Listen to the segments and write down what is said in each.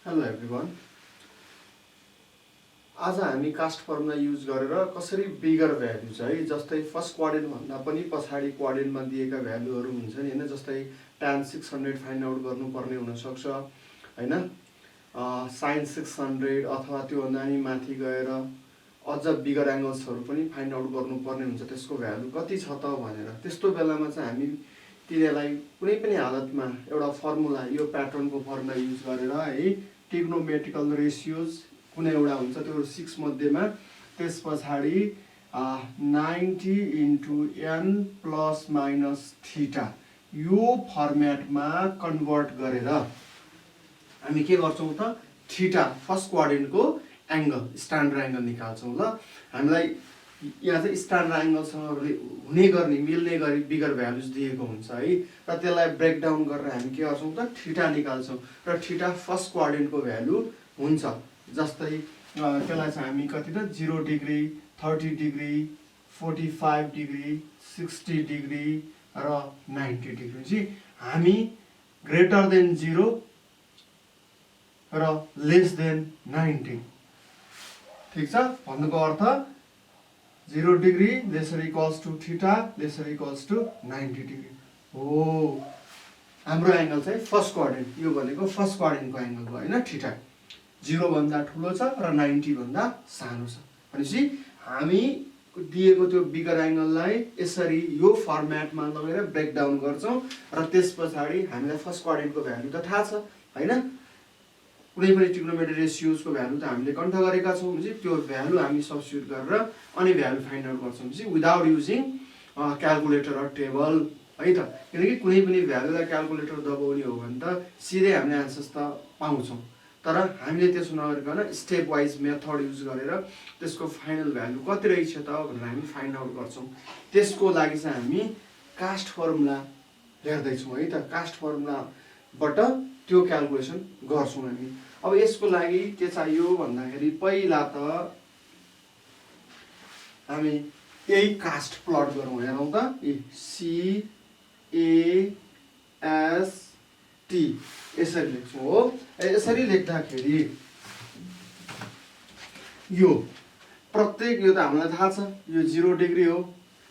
Hello everyone. आज हामी caste formula use गरेर कसरी बिगर भ्यालु चाहिँ जस्तै फर्स्ट क्वाड्रेन्ट भन्दा पनि पछाडि क्वाड्रेन्टमा दिएका भ्यालुहरू हुन्छन् हैन, जस्तै tan 600 फाइन्ड आउट गर्नुपर्ने हुन सक्छ हैन, sin 600 अथवा त्यो भन्दा नि माथि गएर अझ बिगर एंगल्सहरू पनि फाइन्ड आउट गर्नुपर्ने हुन्छ, त्यसको भ्यालु कति छ त भनेर। त्यस्तो बेलामा चाहिँ हामी तिनीलाई कुनै पनि हालतमा एउटा फर्मुला यो प्याटर्नको फर्मुला युज गरेर है ट्रिग्नोमेट्रिकल रेशियोज कुनै एउटा हुन्छ त्यो 6 मध्येमा त्यस पछाडि 90 * n ± थीटा यो फर्म्याटमा कन्भर्ट गरेर हामी के गर्छौं त थीटा फर्स्ट क्वाड्रेन्टको एंगल स्ट्यान्डर्ड एंगल निकाल्छौं। ल हामीलाई यहाँ चाहिँ स्ट्यान्डर्ड एंगलसँग हुने गर्ने मिल्ने गरी बिगर भ्यालुज दिएको हुन्छ है, र त्यसलाई ब्रेक डाउन गरेर हामी के गर्छौं त थीटा निकाल्छौं, र थीटा फर्स्ट क्वाड्रेन्टको भ्यालु हुन्छ। जस्तै त्यसलाई चाहिँ हामी कति त 0 डिग्री 30 डिग्री 45 डिग्री 60 डिग्री र 90 डिग्री चाहिँ हामी ग्रेटर देन 0 र लेस देन 90 ठीक छ भन्नुको अर्थ 0 degree lesser equals to theta lesser equals to 90 degree हो। हाम्रो एंगल चाहिँ फर्स्ट क्वाड्रेन्ट, यो भनेको फर्स्ट क्वाड्रेन्टको एंगल भयो हैन, थीटा 0 भन्दा ठुलो छ र 90 भन्दा सानो छ भनेपछि हामी दिएको त्यो बिगर एंगललाई यसरी यो फर्म्याटमा लगेर ब्रेक डाउन गर्छौं, र त्यसपछि हामीलाई फर्स्ट क्वाड्रेन्टको भ्यालु त थाहा छ हैन, कुनै पनि ट्रिग्नोमेट्रिक रेशियोजको भ्यालु त हामीले कन्ठ गरेका छौं भने त्यो भ्यालु हामी सब्स्टिट्युट गरेर अनि भ्यालु फाइन्ड आउट गर्छौं भने without using calculator or table है त, किनकि कुनै पनि भ्यालुलाई क्याल्कुलेटर दबाउने हो भने त सिधै हामीले आन्सर्स त पाउँछौं, तर हामीले त्यसो नगरिकन स्टेप वाइज मेथड युज गरेर त्यसको फाइनल भ्यालु कति रहेछ त भनेर हामी फाइन्ड आउट गर्छौं। त्यसको लागि चाहिँ हामी कास्ट फर्मुला हेर्दै छौं है त, कास्ट फर्मुलाबाट त्यो क्याल्कुलेसन गर्छौं हामी। अब यसको लागि के चाहियो भन्दाखेरि पहिला त हामी यही कास्ट प्लट गरौँ, हेरौँ त सी ए एस टी यसरी लेख्छौं हो। यसरी लेख्दाखेरि यो प्रत्येक यो त हामीलाई थाहा छ यो 0 डिग्री हो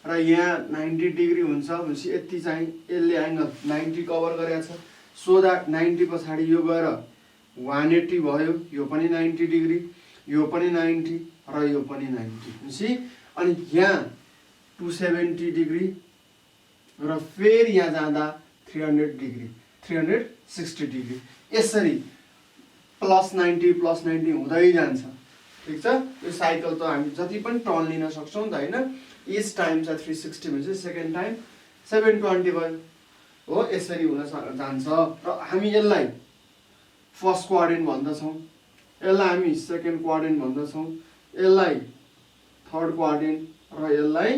र यहाँ 90 डिग्री हुन्छ भनेपछि यति चाहिँ यसले एंगल 90 कभर गरेको छ, सो दैट 90 पछाडि यो गएर 180 भयो, यो पनि 90 डिग्री यो पनि 90 र यो पनि 90 भनेपछि अनि यहाँ 270 डिग्री र फेरि यहाँ जाँदा 300 डिग्री 360 डिग्री यसरी प्लस 90 हुँदै जान्छ ठीक छ। यो साइकल त हामी जति पनि टर्न लिन सक्छौं नि त हैन, इच टाइम चाहिँ 360 भनेपछि सेकेन्ड टाइम 720 भयो हो, यसरी हुन जान्छ। र हामी यसलाई फर्स्ट क्वाड्रेन्ट भन्दछौं, यसलाई हामी सेकेन्ड क्वाड्रेन्ट भन्दछौं, यसलाई थर्ड क्वाड्रेन्ट र यसलाई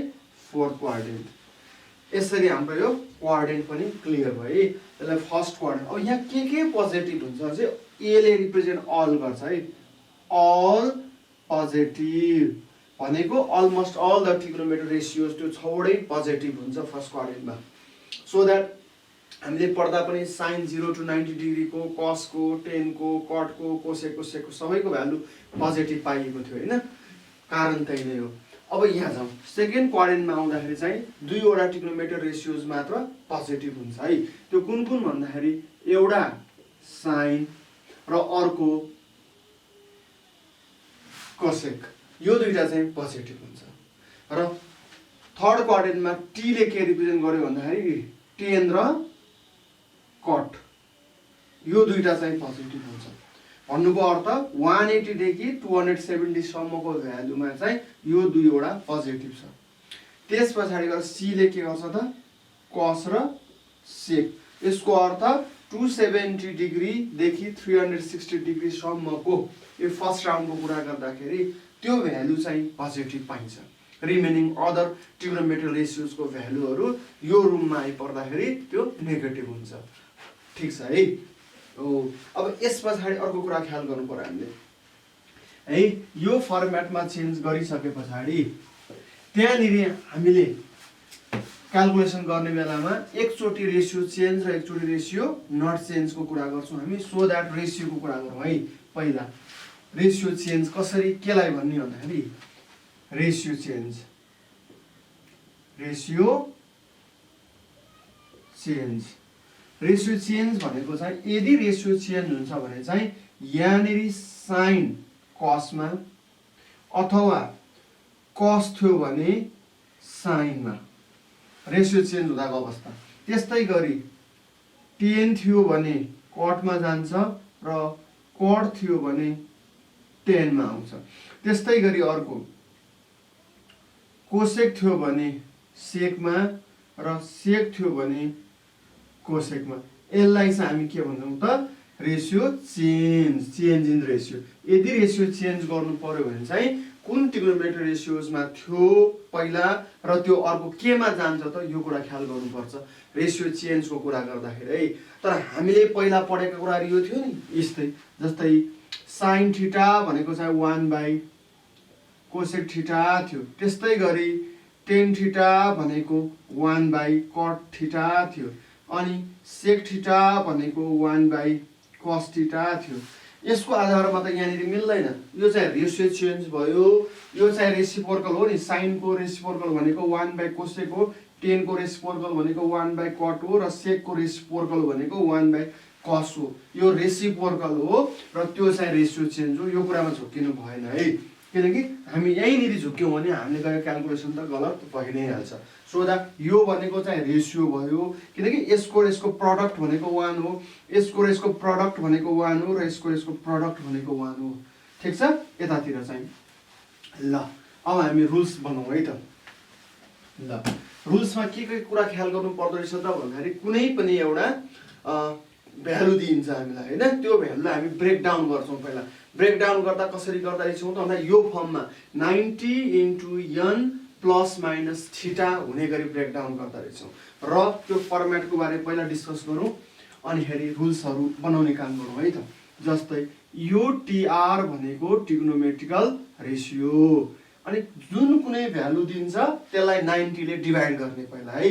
फोर्थ क्वाड्रेन्ट, यसरी हाम्रो यो क्वाड्रेन्ट पनि क्लियर भयो है। यसलाई फर्स्ट क्वाड्रेन्ट। अब यहाँ के पोजिटिभ हुन्छ चाहिँ ए ले रिप्रेजेन्ट अल गर्छ है, अल पोजिटिभ भनेको almost all the trigonometric ratios त्यो छवटै पोजिटिभ हुन्छ फर्स्ट क्वाड्रेन्टमा, सो दैट हामीले पढ्दा पनि sin 0 to 90 डिग्री को cos को tan को cot को cosec को sec को सबैको भ्यालु पोजिटिभ पाइएको थियो हैन, कारण त्यही नै हो। अब यहाँ जाउँ सेकेन्ड क्वाड्रेन्टमा आउँदाखेरि चाहिँ दुईवटा ट्रिग्नोमेट्रिक रेशियोज मात्र पोजिटिभ हुन्छ है। त्यो कुन कुन भन्दाखेरि एउटा sin र अर्को cosec, यो दुईटा चाहिँ पोजिटिभ हुन्छ। र थर्ड क्वाड्रेन्टमा t ले के रिप्रेजेन्ट गर्यो भन्दाखेरि tan र कट, यो दुईटा चाहिँ पोजिटिभ हुन्छ भन्नुको अर्थ 180 देखि 270 सम्मको भ्यालुमा चाहिँ यो दुईवटा पोजिटिभ छ। त्यस पछाडि गएर सी ले के गर्छ त cos र sec, यसको अर्थ 270 डिग्री देखि 360 डिग्री सम्मको यो फर्स्ट राउन्डको कुरा गर्दाखेरि त्यो भ्यालु चाहिँ पोजिटिभ पाइन्छ। रिमेनिङ अदर ट्रिग्नोमेट्रिक रेशियोजको भ्यालुहरू यो रुममा आइपर्दाखेरि त्यो नेगेटिभ हुन्छ ठीक छ है। अब यस पछाडि अर्को कुरा ख्याल गर्नु पर्यो हामीले है, यो फर्म्याटमा चेन्ज गरिसके पछाडि त्यहाँनिर हामीले क्याल्कुलेसन गर्ने बेलामा एकचोटि रेसियो चेन्ज र एकचोटि रेसियो नट चेन्जको कुरा गर्छौँ हामी। सो द्याट रेसियोको कुरा गरौँ है। पहिला रेसियो चेन्ज कसरी केलाई भन्ने भन्दाखेरि रेसियो चेन्ज भनेको चाहिँ यदि रेसियो चेन्ज हुन्छ भने चाहिँ यहाँनिर साइन कसमा अथवा कस थियो भने साइनमा रेसियो चेन्ज हुँदाको अवस्था। त्यस्तै गरी टेन थियो भने कटमा जान्छ र कट थियो भने टेनमा आउँछ। त्यस्तै गरी अर्को कोसेक थियो भने सेकमा र सेक थियो भने कोसेकमा। यसलाई चाहिँ हामी के भन्छौँ त रेसियो चेन्ज इन रेसियो। यदि रेसियो चेन्ज गर्नु पर्यो भने चाहिँ कुन ट्रिग्नोमेट्री रेसियोजमा थियो पहिला र त्यो अर्को केमा जान्छ त यो कुरा ख्याल गर्नुपर्छ रेसियो चेन्जको कुरा गर्दाखेरि है। तर हामीले पहिला पढेको कुराहरू यो थियो नि यस्तै, जस्तै साइन थीटा भनेको चाहिँ 1 कोसेक थीटा थियो। त्यस्तै गरी टेन थीटा भनेको 1 कट थीटा थियो। अनि सेक थीटा भनेको 1 कस थीटा थियो। यसको आधारमा त यहाँनिर मिल्दैन। यो चाहिँ रेसियो चेन्ज भयो। यो चाहिँ रेसिप्रोकल हो नि। साइनको रेसिप्रोकल भनेको 1 कोसेक हो, टेनको रेसिप्रोकल भनेको 1 कट हो र सेकको रेसिप्रोकल भनेको 1 कस हो। यो रेसिप्रोकल हो र त्यो चाहिँ रेसियो चेन्ज हो। यो कुरामा झुक्किनु भएन है, किनकि हामी यहीँनिर झुक्क्यौँ भने हामीले गरेको क्याल्कुलेसन त गलत भइ नै हाल्छ। सो द्याट यो भनेको चाहिँ रेसियो भयो, किनकि यसको प्रडक्ट भनेको 1 हो, यसको प्रडक्ट भनेको 1 हो र यसको प्रडक्ट भनेको 1 हो। ठिक छ। यतातिर चाहिँ ल अब हामी रुल्स बनाउँ है त। ल रुल्समा के कुरा ख्याल गर्नु पर्दो रहेछ त भन्दाखेरि कुनै पनि एउटा भ्यालु दिइन्छ हामीलाई होइन, त्यो भ्यालुलाई हामी ब्रेक डाउन गर्छौँ। पहिला ब्रेक डाउन गर्दा कसरी गर्दा रहेछौँ त भन्दा यो फर्ममा 90 × n प्लस माइनस थीटा हुने गरी ब्रेक डाउन गर्दा रहेछौँ र त्यो फर्मेटको बारे पहिला डिस्कस गरौँ अनिखेरि रुल्सहरू बनाउने काम गरौँ है त। जस्तै यो टीआर भनेको ट्रिग्नोमेट्रिकल रेसियो, अनि जुन कुनै भ्यालु दिन्छ त्यसलाई 90 ले डिभाइड गर्ने पहिला है।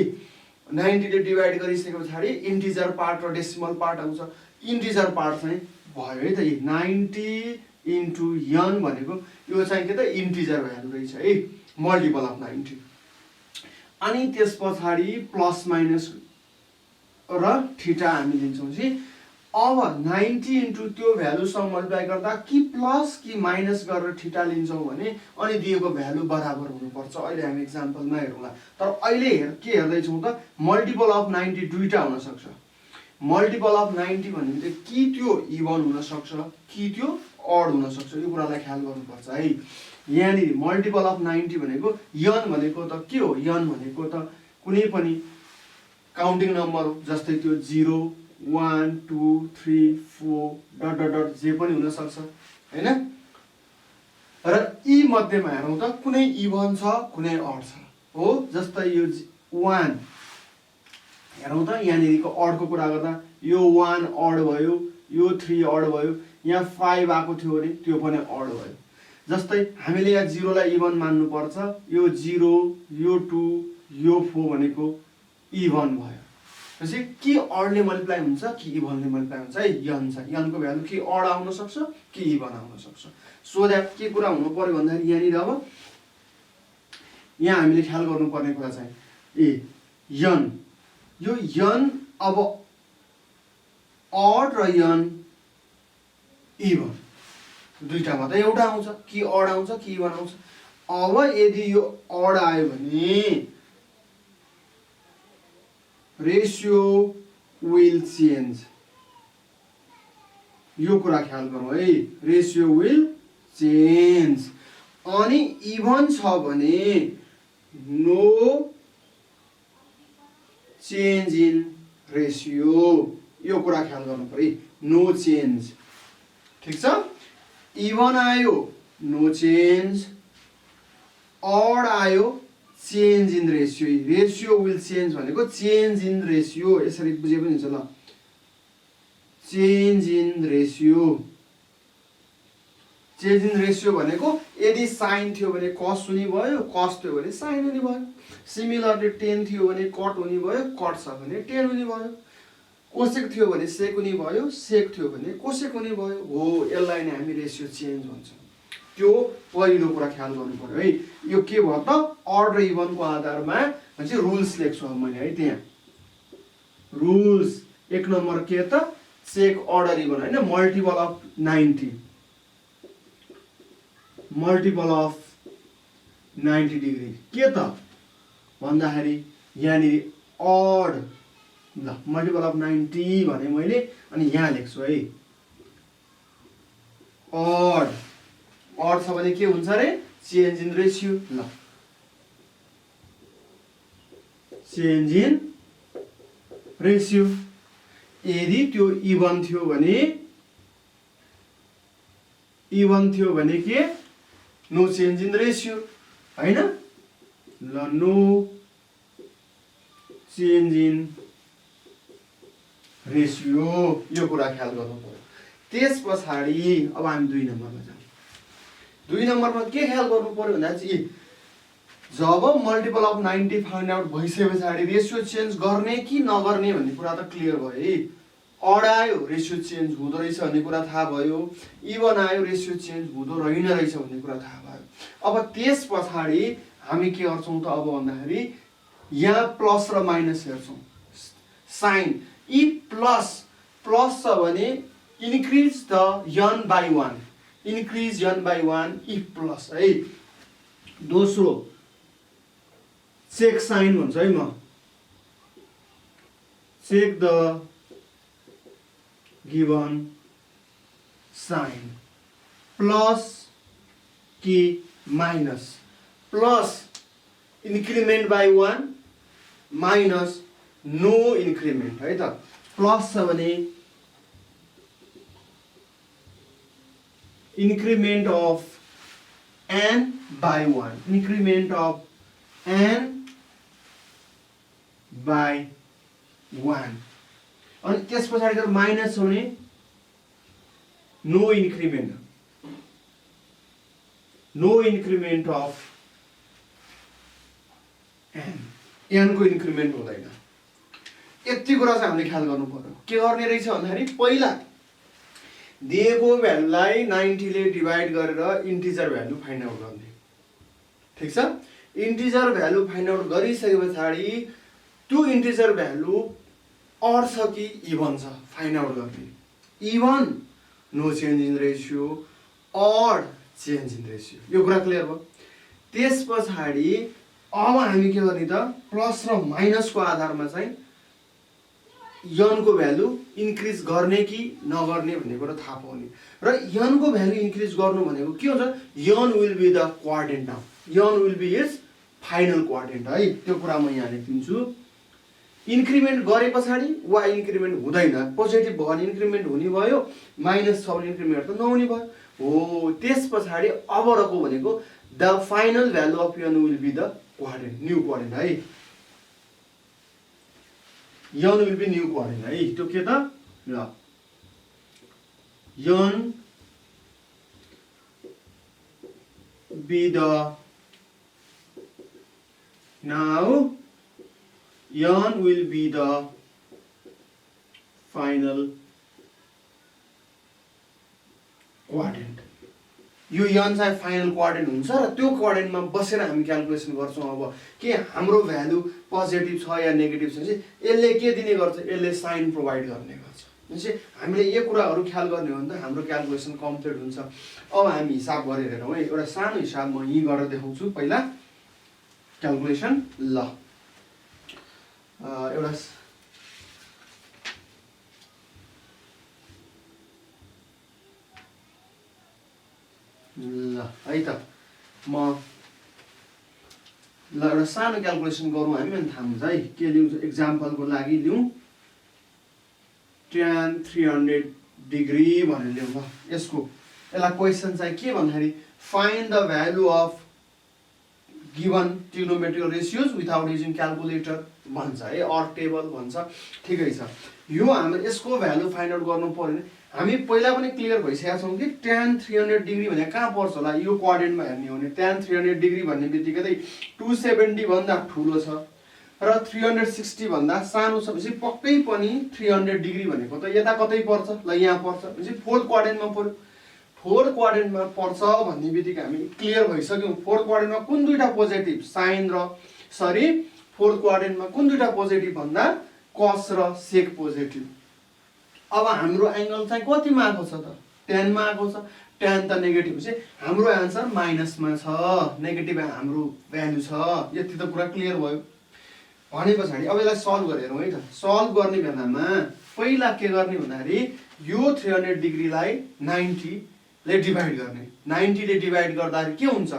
90 ले डिभाइड गरिसके पछाडि इन्टिजर पार्ट र डेसिमल पार्ट आउँछ। इन्टिजर पार्ट चाहिँ भयो है त। 90 × n भनेको यो चाहिँ के त इन्टिजर भ्यालु रहेछ है, मल्टिपल अफ 90। अनि त्यस पछाडि प्लस माइनस र थीटा हामी लिन्छौँ कि अब 90 × त्यो भ्यालुसँग मल्टिप्लाई गर्दा कि प्लस कि माइनस गरेर थीटा लिन्छौँ भने अनि दिएको भ्यालु बराबर हुनुपर्छ। अहिले हामी एक्जाम्पलमा हेरौँला। तर अहिले के हेर्दैछौँ त मल्टिपल अफ 90 दुईटा हुन सक्छ। मल्टिपल अफ 90 भनेको कि त्यो इभन हुन सक्छ कि त्यो अड हुन सक्छ। यो कुरालाई ख्याल गर्नुपर्छ है। यहाँनिर मल्टिपल अफ 90 भनेको n भनेको त के हो? n भनेको त कुनै पनि काउन्टिङ नम्बर हो, जस्तै त्यो 0 1 2 3 4 डट डट डट जे पनि हुन सक्छ हैन। र यी मध्येमा हेरौँ त कुनै इभन छ कुनै अड छ हो। जस्तै यो 1 हेरौँ त यहाँनिरको अडको कुरा गर्दा यो 1 अड भयो, यो 3 अड भयो, यहाँ 5 आएको थियो भने त्यो पनि अड भयो। जस्तै हामीले यहाँ 0 लाई इभन मान्नु पर्छ। यो 0 यो 2 यो 4 भनेको इभन भयो। त्यसै कि अडले मल्टिप्लाई हुन्छ कि इभनले मल्टिप्लाई हुन्छ है। n छ, n को भ्यालु कि अड आउन सक्छ कि इभन आउन सक्छ। सो द्याट के कुरा हुनु पर्यो भन्दाखेरि यहाँनिर अब यहाँ हामीले ख्याल गर्नुपर्ने कुरा चाहिँ n यो n अब अड र n इभन दुईटामा त एउटा आउँछ, कि अड आउँछ कि इभन आउँछ। अब यदि यो अड आयो भने रेसियो विल चेन्ज। यो कुरा ख्याल गरौँ है, रेसियो विल चेन्ज। अनि इभन छ भने नो चेन्ज इन रेसियो। यो कुरा ख्याल गर्नु पर्यो, नो चेन्ज। ठिक छ। इभन आयो नो चेन्ज, अड आयो change in ratio. Ratio will change भनेको चेन्ज इन रेसियो, यसरी बुझे पनि हुन्छ। ल change in ratio, change in ratio भनेको यदि साइन थियो भने कस हुने भयो, कस थियो भने साइन हुने भयो। सिमिलरली टेन थियो भने कट हुने भयो, कट छ भने टेन हुने भयो। कोसेक थियो भने सेक हुने भयो, सेक थियो भने कोसेक हुने भयो। हो, यसलाई नै हामी रेसियो चेन्ज भन्छौँ। त्यो पहिलो कुरा ख्याल गर्नु पर्यो है। यो के भयो त, अड र इभनको आधारमा भनेपछि रुल्स लेख्छु अब मैले है। त्यहाँ रुल्स एक नम्बर के त, चेक अर्डर इभन होइन, multiple of 90, multiple of 90 degree के त भन्दाखेरि यहाँनिर अड, ल मल्टिपल अफ 90 भने मैले, अनि यहाँ लेख्छु है अड। अड छ भने के हुन्छ रे, चेन्ज इन रेसियो। ल चेन्ज इन रेसियो। यदि त्यो इभन थियो भने के, नो चेन्ज इन रेसियो हैन। ल नो चेन्ज इन रेसियो, यो कुरा ख्याल गर्नु पर्यो। त्यस पछाडि अब हामी 2 नम्बरमा जाउँ। 2 नम्बरमा के ख्याल गर्नु पर्यो भन्दा चाहिँ जब मल्टिपल अफ 90 फाइन्ड आउट भइसके पछाडि रेसियो चेन्ज गर्ने कि नगर्ने भन्ने कुरा त क्लियर भयो है। अड आयो रेसियो चेन्ज हुँदो रहेछ भन्ने कुरा थाहा भयो, इभन आयो रेसियो चेन्ज हुँदो रहेन रहेछ भन्ने कुरा थाहा भयो। अब त्यस पछाडि हामी के गर्छौँ त अब भन्दाखेरि यहाँ प्लस र माइनस हेर्छौँ। साइन यी प्लस छ भने increase the n by 1, increase n by 1 ई प्लस है। दोस्रो चेक साइन भन्छ है म, check the given sign, plus कि minus, plus increment by 1 minus no increment है त। प्लस छ भने increment of n by 1, increment of n by 1। अनि त्यस पछाडि जब माइनस छ भने no increment, no increment of n को इन्क्रिमेन्ट हुँदैन। यति कुरा चाहिँ हामीले ख्याल गर्नु पर्यो। के गर्ने रहेछ भन्दाखेरि पहिला दिएको भ्यालुलाई 90 ले डिभाइड गरेर इन्टिजर भ्यालु फाइन्ड आउट गर्ने। ठिक छ, इन्टिजर भ्यालु फाइन्ड आउट गरिसके पछाडि त्यो इन्टिजर भ्यालु अड छ कि इभन छ फाइन्ड आउट गर्ने। Even no change in ratio, odd change in ratio, यो कुरा क्लियर भयो। त्यस पछाडि अब हामी के गर्ने त, प्लस र माइनसको आधारमा चाहिँ n को भ्यालु इन्क्रिज गर्ने कि नगर्ने भन्ने कुरा थाहा पाउने। र n को भ्यालु इन्क्रिज गर्नु भनेको के हुन्छ, n will be the quadrant now, n will be is final quadrant है। त्यो कुरा म यहाँ लेखिदिन्छु। इन्क्रिमेन्ट गरे पछाडि वा इन्क्रिमेन्ट हुँदैन, पोजिटिभ भयो भने इन्क्रिमेन्ट हुने भयो, माइनस छ भने इन्क्रिमेन्ट त नहुने भयो। हो, त्यस पछाडि अब रको भनेको the final value of n will be the quadrant, new quadrant है। n will be new quadrant है। त्यो के त, ल n be the, now n will be the final quadrant। यो n चाहिँ फाइनल क्वाड्रेन्ट हुन्छ र त्यो क्वाड्रेन्टमा बसेर हामी क्याल्कुलेसन गर्छौँ। अब के हाम्रो भ्यालु पोजिटिभ छ या नेगेटिभ छ भने यसले के दिने गर्छ, यसले साइन प्रोभाइड गर्ने गर्छ। भनेपछि हामीले यो कुराहरू ख्याल गर्ने हो भने त हाम्रो क्याल्कुलेसन कम्प्लिट हुन्छ। अब हामी हिसाब गरेर हेरौँ है। एउटा सानो हिसाब म यहीँ गरेर देखाउँछु पहिला क्याल्कुलेसन। ल एउटा ल है त म ल एउटा सानो क्याल्कुलेसन गरौँ हामी, अनि थाहा हुन्छ है। के लिउँ एक्जाम्पलको लागि लिउँ tan 300 डिग्री भनेर लिउँ। ल यसलाई क्वेसन चाहिँ के भन्दाखेरि find the value of given trigonometrical ratios without using calculator भन्छ है, अर टेबल भन्छ। ठिकै छ, यो हाम्रो यसको भ्यालु फाइन्ड आउट गर्नु पर्यो भने हामी पहिला पनि क्लियर भइसकेका छौँ कि tan 300 डिग्री भने कहाँ पर्छ होला, यो क्वाड्रेन्टमा हेर्ने हो भने tan 300 डिग्री भन्ने बित्तिकै चाहिँ 270 भन्दा ठुलो छ र 360 भन्दा सानो छ भनेपछि पक्कै पनि 300 डिग्री भनेको त यता कतै पर्छ, ल यहाँ पर्छ भनेपछि फोर्थ क्वाड्रेन्टमा पर्यो। फोर्थ क्वाड्रेन्टमा पर्छ भन्ने बित्तिकै हामी क्लियर भइसक्यौँ। फोर्थ क्वाड्रेन्टमा कुन दुईटा पोजिटिभ, साइन र सरी फोर्थ क्वाड्रेन्टमा कुन दुईटा पोजिटिभ भन्दा कस र सेक पोजिटिभ। अब हाम्रो एङ्गल चाहिँ कतिमा आएको छ त, tan मा आएको छ। tan त नेगेटिभ चाहिँ हाम्रो आन्सर माइनसमा छ, नेगेटिभ हाम्रो भ्यालु छ। यति त कुरा क्लियर भयो। भने पछाडि अब यसलाई सल्भ गरेर है त, सल्भ गर्ने बेलामा पहिला के गर्ने भन्दाखेरि यो 300 डिग्रीलाई 90 ले डिभाइड गर्ने। 90 ले डिभाइड गर्दाखेरि के हुन्छ,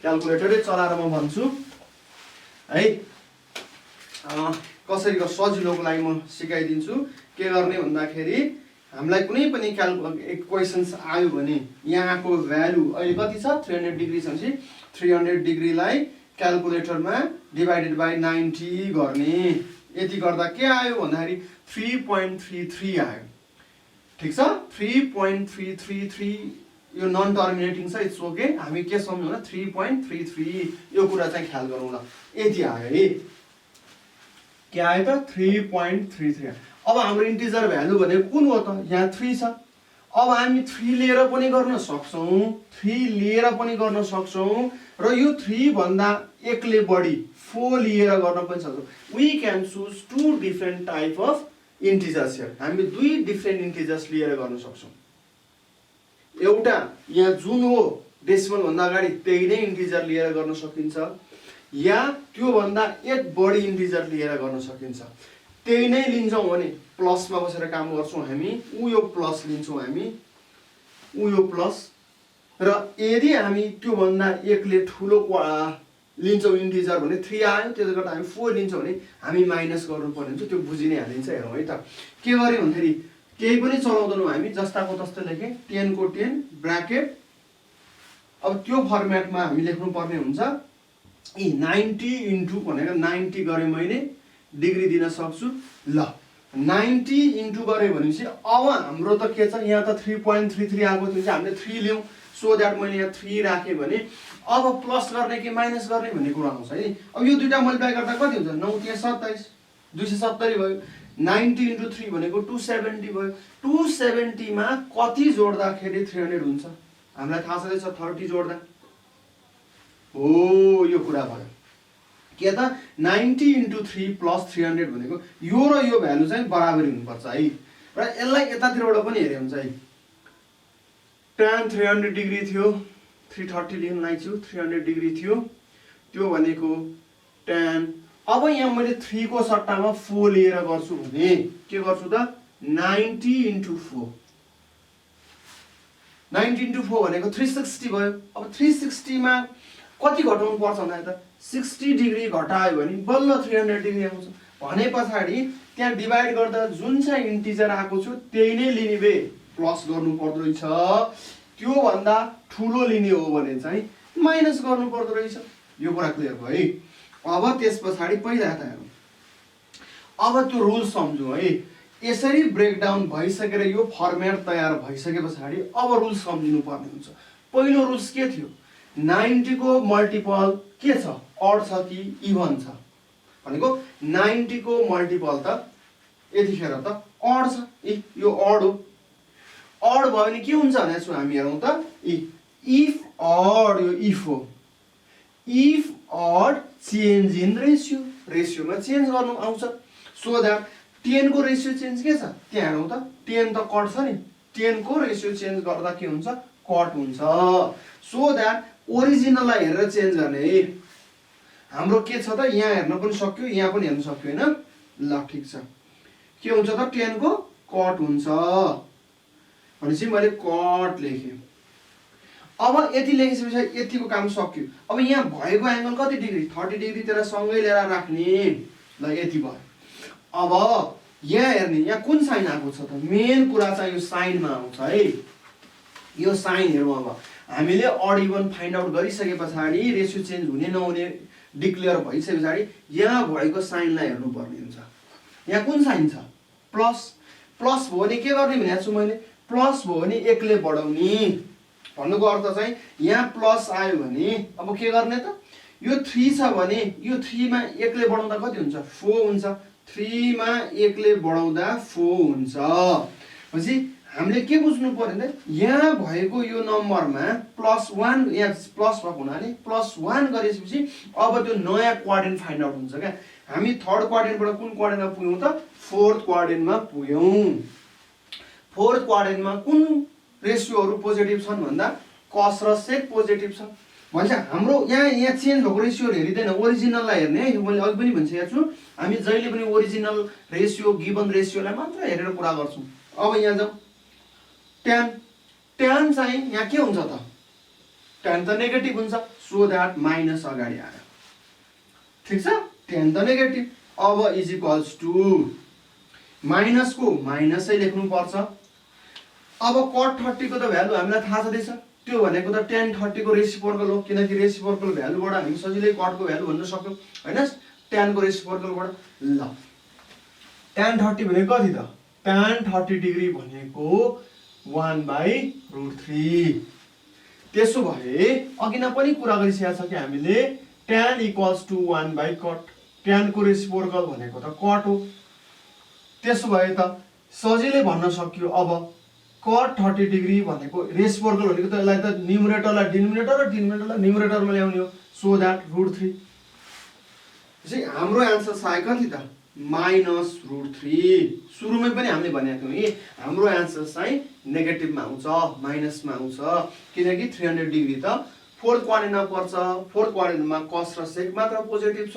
क्यालकुलेटरै चलाएर म भन्छु है, कसरी सजिलोको लागि म सिकाइदिन्छु। के गर्ने भन्दाखेरि हामीलाई कुनै पनि इक्वेसन्स आयो भने यहाँको भ्यालु अहिले कति छ, 300 डिग्री छ भनेपछि 300 डिग्रीलाई क्यालकुलेटरमा डिभाइडेड बाई 90 गर्ने। यति गर्दा के आयो भन्दाखेरि 3.33 आयो। ठिक छ, 3.333 यो नन टर्मिनेटिङ छ, इट्स ओके। हामी के सम्झौँ न, 3.33 यो कुरा चाहिँ ख्याल गरौँ ल। यति आयो है, के आयो त 3.33। अब हाम्रो इन्टिजर भ्यालु भनेको कुन हो त, यहाँ 3 छ। अब हामी 3 लिएर पनि गर्न सक्छौँ, 3 लिएर पनि गर्न सक्छौँ र यो 3 भन्दा 1 ले बढी 4 लिएर गर्न पनि सक्छौँ। We can choose 2 different type of integers here. हामी 2 डिफ्रेन्ट इन्टिजर्स लिएर गर्न सक्छौँ। एउटा यहाँ जुन हो डेसिमल भन्दा अगाडि त्यही नै इन्टिजर लिएर गर्न सकिन्छ, या त्यो भन्दा 1 बढी इन्टिजर लिएर गर्न सकिन्छ। त्यही नै लिन्छौँ भने प्लसमा बसेर काम गर्छौँ हामी, यो प्लस लिन्छौँ हामी, यो प्लस। र यदि हामी त्यो भन्दा 1 ले ठुलो लिन्छौँ इन्टिजर भने 3 आयो, त्यसले गर्दा हामी 4 लिन्छौँ भने हामी माइनस गर्नुपर्ने हुन्छ। त्यो बुझि नै हालिन्छ। हेरौँ है त, के गर्यो भन्दाखेरि केही पनि चलाउँदैनौँ हामी, जस्ताको तस्तै लेखेँ, 10 को 10 ब्राकेट। अब त्यो फर्मेटमा हामी लेख्नुपर्ने हुन्छ 90 इन्टु भनेको 90 गरेँ मैले, डिग्री दिन सक्छु। ल 90 इन्टु गऱ्यो भनेपछि अब हाम्रो त के छ, यहाँ त 3.33 आएको थियो, हामीले 3 ल्याउँ। सो द्याट मैले यहाँ 3 राखेँ भने अब प्लस गर्ने कि माइनस गर्ने भन्ने कुरा आउँछ है। अब यो दुईटा मल्टिप्लाई गर्दा कति हुन्छ, 9 × 27 270 भयो। 90 इन्टु 3 भनेको 270 भयो। 270 मा कति जोड्दाखेरि 300 हुन्छ, हामीलाई थाहा छँदैछ 30 जोड्दा हो, यो कुरा भयो। के त 90 इन्टु 3 प्लस 300 भनेको यो र यो भ्यालु चाहिँ बराबरी हुनुपर्छ है। र यसलाई यतातिरबाट पनि हेरे हुन्छ है। tan 300 डिग्री थियो, 330 लेख्न लाइछु, 300 डिग्री थियो, त्यो भनेको tan। अब यहाँ मैले 3 को सट्टामा 4 लिएर गर्छु भने के गर्छु त, 90 इन्टु 4। 90 इन्टु 4 भनेको 360 भयो। अब 360 मा कति घटाउनु पर्छ भन्दा त 60 डिग्री घटायो भने बल्ल 300 डिग्री आउँछ। भने पछाडि त्यहाँ डिभाइड गर्दा जुन चाहिँ इन्टिजर आएको छु त्यही नै लिने भए प्लस गर्नु पर्दो रहेछ, त्यो भन्दा ठुलो लिने हो भने चाहिँ माइनस गर्नु पर्दो रहेछ। यो कुरा क्लियर भयो है। अब त्यस पछाडि पहिला त हेरौँ, अब त्यो रुल सम्झौँ है। यसरी ब्रेकडाउन भइसकेर यो फर्मेट तयार भइसके पछाडि अब रुल सम्झिनु पर्ने हुन्छ। पहिलो रुल्स के थियो, 90 को मल्टिपल के छ, अड छ कि इभन छ भनेको 90 को मल्टिपल त यतिखेर त अड छ, यो अड हो। अड भयो भने के हुन्छ भनेर हामी हेरौँ त, इफ अड, यो इफ हो। If odd change in ratio, रेसियोमा चेन्ज गर्नु आउँछ। सो द्याट 10 को रेसियो चेन्ज के छ त्यहाँ हेरौँ त, 10 त कट छ नि, 10 को रेसियो चेन्ज गर्दा के हुन्छ, कट हुन्छ। सो द्याट ओरिजिनललाई हेरेर चेन्ज गर्ने है। हाम्रो के छ त, यहाँ हेर्न पनि सक्यो, यहाँ पनि हेर्न सक्यो होइन। ल ठिक छ, के हुन्छ त 10 को कट हुन्छ भनेपछि मैले कट लेखेँ। अब यति लेखिसकेपछि यतिको काम सक्यो। अब यहाँ भएको एङ्गल कति डिग्री, 30 डिग्री त्यसलाई सँगै लिएर राख्ने। ल यति भयो। अब यहाँ हेर्ने, यहाँ कुन साइन आएको छ त, मेन कुरा चाहिँ यो साइनमा आउँछ है। यो साइन हेरौँ। अब हामीले अड इभन फाइन्ड आउट गरिसके पछाडि रेसियो चेन्ज हुने नहुने डिक्लेयर भइसके पछाडि यहाँ भएको साइनलाई हेर्नुपर्ने हुन्छ। यहाँ कुन साइन छ, प्लस। प्लस भयो भने के गर्ने भनेको छु मैले, प्लस भयो भने 1 ले बढाउने भन्नुको अर्थ चाहिँ यहाँ प्लस आयो भने अब के गर्ने त यो 3 छ भने यो 3 मा 1 ले बढाउँदा कति हुन्छ 4 हुन्छ 3 मा 1 ले बढाउँदा 4 हुन्छ भनेपछि हामीले के बुझ्नु पर्यो त यहाँ भएको यो नम्बरमा +1 यहाँ प्लस भएको हुनाले +1 गरेपछि अब त्यो नयाँ क्वाड्रेन्ट फाइन्ड आउट हुन्छ क्या हामी थर्ड क्वाड्रेन्टबाट कुन क्वाड्रेन्टमा पुग्यौं त फोर्थ क्वाड्रेन्टमा पुग्यौं फोर्थ क्वाड्रेन्टमा कुन रेशियोहरु पोजिटिभ छन् भन्दा कस र सेक पोजिटिभ छ भन्छ हाम्रो यहाँ चेन्ज भएको रेशियोहरु हेरिदैन ओरिजिनललाई हेर्ने है मैले अघि पनि भनिसकेको छु हामी जहिले पनि ओरिजिनल रेशियो गिवन रेशियोलाई मात्र हेरेर कुरा गर्छौं अब यहाँ जाऊ tan चाहिँ यहाँ के हुन्छ त tan त नेगेटिभ हुन्छ सो दैट माइनस अगाडि आयो ठीक छ tan त नेगेटिभ अब इज इक्वल्स टु माइनस को माइनसै लेख्नु पर्छ अब cot 30 को त भ्यालु हामीलाई थाहा छँदैछ त्यो भनेको त tan 30 को रेसिप्रोकल हो किनकि रेसिप्रोकल भ्यालुबाट हामी सजिलै cot को भ्यालु भन्न सक्यौ हैन tan को रेसिप्रोकलबाट ल tan 30 भनेको कति त tan 30 डिग्री भनेको 1/√3 त्यसो भए अघि न पनि कुरा गरिसकेका छ कि हामीले tan = 1/cot tan को रेसिप्रोकल भनेको त cot हो त्यसो भए त सजिलै भन्न सकियो अब cot 30 डिग्री भनेको रेसिप्रोकल भनेको त यसलाई त न्युमरेटरलाई डिनोमिनेटर र डिनोमिनेटरलाई न्युमरेटरमा ल्याउने हो सो दैट √3 चाहिँ हाम्रो आन्सर आयो कति त -√3 सुरुमै पनि हामीले भनेको थियौं कि हाम्रो आन्सर चाहिँ नेगेटिभमा आउँछ माइनसमा आउँछ किनकि 300 डिग्री त फोर्थ क्वाड्रेन्टमा पर्छ फोर्थ क्वाड्रेन्टमा कस र सेक मात्र पोजिटिभ छ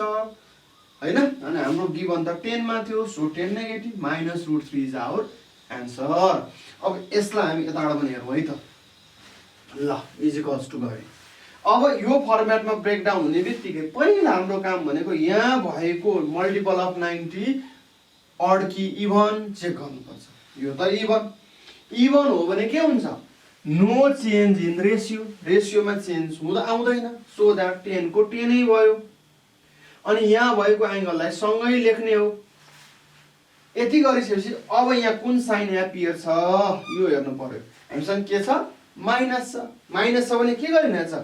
हैन अनि हाम्रो गिवन त 10 मा थियो so 10 negative -√3 is our answer अब यसलाई हामी यताबाट पनि हेरौँ है त ल इज इक्वल्स टु गरे अब यो फर्मेटमा ब्रेक डाउन हुने बित्तिकै पहिला हाम्रो काम भनेको यहाँ भएको मल्टिपल अफ 90 अड कि इभन चेक गर्नुपर्छ यो त इभन हो भने के हुन्छ नो चेन्ज इन रेशियोमा चेन्ज हुँदा आउँदैन सो दैट 10 को 10 नै भयो अनि यहाँ भएको एंगललाई सँगै लेख्ने हो यति गरिसकेपछि अब यहाँ कुन साइन एपियर छ यो हेर्नु पर्यो हामीसँग के छ माइनस छ भने के गरिने छ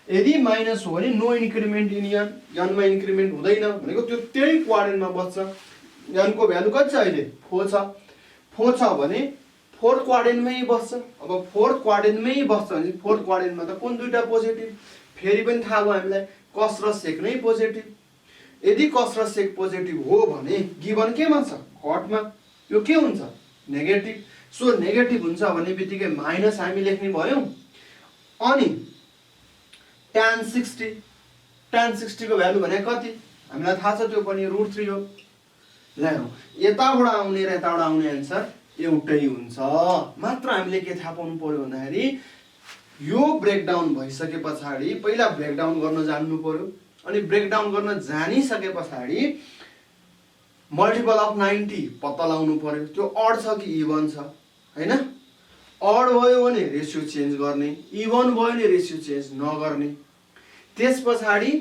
यदि माइनस हो भने नो इन्क्रिमेन्ट इन n मा इन्क्रिमेन्ट हुँदैन भनेको त्यो त्यही क्वाड्रेन्टमा बस्छ n को भ्यालु कति छ अहिले 4 छ भने फोर्थ क्वाड्रेन्टमै बस्छ अब फोर्थ क्वाड्रेन्टमै बस्छ भने फोर्थ क्वाड्रेन्टमा त कुन दुईटा पोजिटिभ फेरि पनि थाहा भयो हामीलाई कस र सेक नै पोजिटिभ यदि कस र सेक पोजिटिभ हो भने गिवन केमा छ कटमा यो के हुन्छ नेगेटिभ सो नेगेटिभ हुन्छ भन्ने बित्तिकै माइनस हामी लेख्ने भयौं अनि tan 60 को भ्यालु भने कति हामीलाई थाहा छ त्यो पनि √3 हो ल्याउ यताबाट आउने र यताबाट आउने आन्सर एउटै हुन्छ मात्र हामीले के थाहा पाउनु पर्यो भन्दाखेरि यो ब्रेकडाउन भइसकेपछि पहिला ब्रेकडाउन गर्न जान्नु पर्यो अनि ब्रेकडाउन गर्न जानिसकेपछि मल्टिपल अफ 90 पत्ता लगाउनु पर्यो त्यो अड छ कि इभन छ हैन अड भयो भने रेशियो चेन्ज गर्ने इभन भयो भने रेशियो चेन्ज नगर्ने त्यसपछि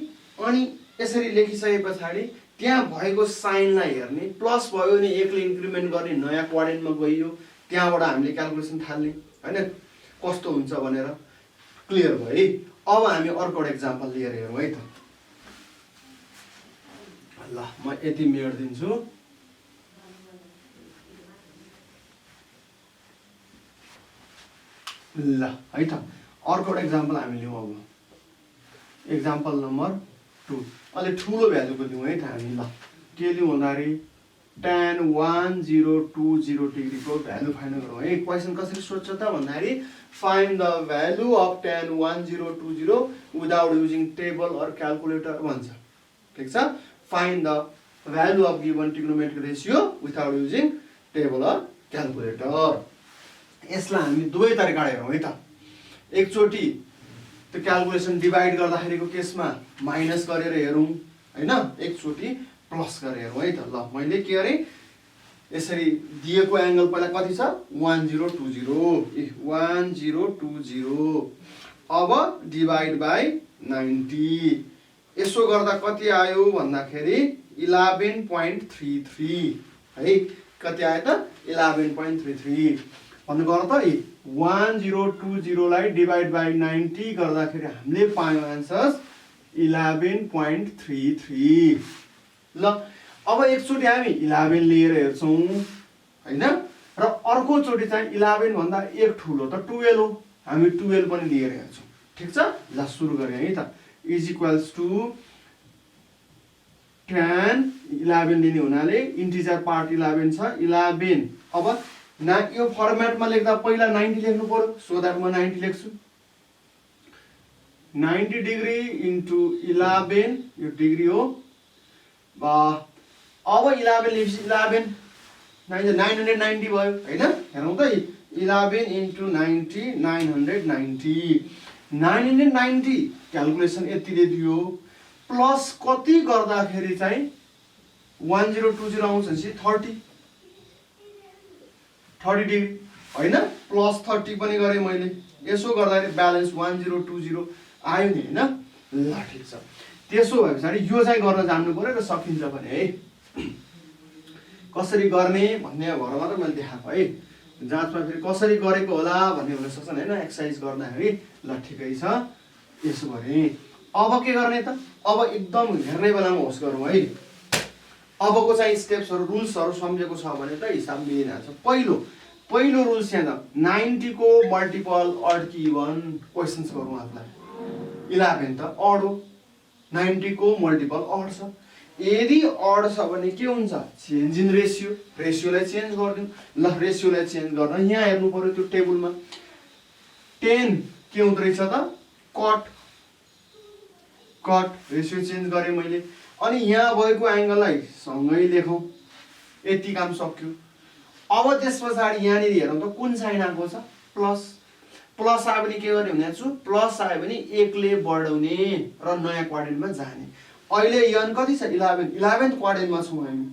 अनि यसरी लेखिसकेपछि त्यहाँ भएको साइनलाई हेर्ने प्लस भयो भने 1 ले इन्क्रिमेन्ट गर्ने नयाँ क्वाड्रेन्टमा गइयो त्यहाँबाट हामीले क्याल्कुलेसन थाल्ने हैन कस्तो हुन्छ भनेर क्लियर भयो है अब हामी अर्को एक्जाम्पल लिएर हेरौँ है त ल म यति मेड दिन्छु ल है त अर्को एक्जाम्पल हामी लियौं अब एक्जाम्पल नम्बर 2 अलि ठुलो भ्यालुको लियौं है त हामी ल के लियौं भन्दाखेरि tan 1020 डिग्री को भ्यालु फाइन्ड गरौँ है क्वेशन कसरी सोध्छ त भन्दाखेरि find the value of tan 1020 without using table or calculator भन्छ ठीक छ find the value of given trigonometric ratio without using table or calculator यसलाई हामी दुवै तरिकाले हेरौँ है त एकचोटी त्यो क्याल्कुलेसन डिभाइड गर्दाखेरिको केसमा माइनस गरेर हेरौँ हैन एकचोटी प्लस गरेर हेरौँ है त ल मैले के गरे यसरी दिएको एंगल पहिला कति छ 1020 अब डिभाइड बाइ 90 यसो गर्दा कति आयो भन्दाखेरि 11.33 है कति आयो त 11.33 भन्नु गर त 1020 लाई डिभाइड बाइ 90 गर्दाखेरि हामीले पायौं आन्सर 11.33। ल अब एकचोटि हामी 11 लिएर हेर्छौं हैन, र अर्को चोटि चाहिँ 11 भन्दा एक ठुलो त 12 हो, हामी 12 पनि लिएर हेर्छौं। ठीक छ, ल सुरु गरौँ है त। इज इक्वल्स टु tan 11 लिने हुनाले इन्टिजर पार्ट 11 छ 11। अब ना यो फर्मेटमा लेख्दा पहिला 90 लेख्नु पर्यो, सो दैट म 90 लेख्छु। 90 डिग्री इन्टु 11 यो डिग्री हो। अब 11 लेख्छु 11 990 भयो हैन, हेरौँ त 11 इन्टु 90 990 990 क्याल्कुलेसन यतिले दियो, प्लस कति गर्दाखेरि चाहिँ 1020 आउँछ भनेपछि 30 डिग्री हैन, प्लस 30 पनि गरे मैले, यसो गर्दाखेरि ब्यालेन्स 1020 आयो नि हैन। ल ठीक छ, त्यसो भएपछि यो चाहिँ गर्न जान्नु पर्यो र सकिन्छ पनि है। कसरी गर्ने भन्ने भएर मात्र मैले देखाएको है, जाँचमा फेरि कसरी गरेको होला भन्ने हुन सक्छ हैन एक्सरसाइज गर्दाखेरि। ल ठिकै छ, यसो गरे। अब के गर्ने त, अब एकदम हेर्ने बेलामा होस् गरौँ है। अबको चाहिँ स्टेप्सहरु रुल्सहरु सम्झेको छ भने त हिसाब मिलिहाल्छ। पहिलो रुल्स यहाँ त 90 को मल्टिपल अड कि इभन क्वेशन्स गरौँ आफुलाई। 11 त अड हो, 90 को मल्टिपल अड छ। यदि अड छ भने के हुन्छ, चेन्ज इन रेशियो, रेशियोलाई चेन्ज गर्दियौ। ल रेशियोलाई चेन्ज गर्न यहाँ हेर्नु पर्यो त्यो टेबलमा 10 के हुँदै रहेछ त कट रेशियो चेन्ज गरे मैले। अनि यहाँ भएको एंगललाई सँगै लेखौं, यति काम सक्यो। अब त्यसपछि यहाँनिर हेरौँ त कुन साइन आएको छ, प्लस। प्लस आयो भने के गर्ने भनेको छु, प्लस आयो भने 1 ले बढाउने र नयाँ क्वाड्रेन्टमा जाने। अहिले यन कति छ 11 11th क्वाड्रेन्टमा छौं हामी।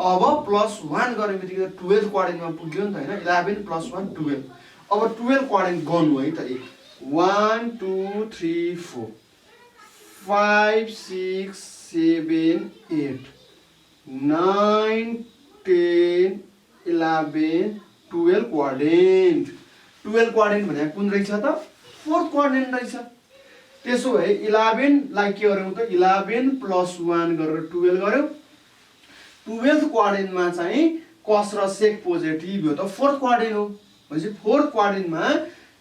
अब प्लस 1 गर्ने बित्तिकै 12th क्वाड्रेन्टमा पुग्यो नि त हैन। 11 + 1 12। अब 12 क्वाड्रेन्ट गर्नु है त। 1 2 3 4 5 6 7 8 9 10 11 12 क्वाड्रेन्ट। 12 क्वाड्रेन्ट भनेको कुन रहेछ त, 4th क्वाड्रेन्ट रहेछ। त्यसो भए 11 लाई के गर्यौं त 11 + 1 गरेर 12 गर्यौं। 12th क्वाड्रेन्टमा चाहिँ कस र सेक पोजिटिभ हो त 4th क्वाड्रेन्ट हो भनेपछि 4th क्वाड्रेन्टमा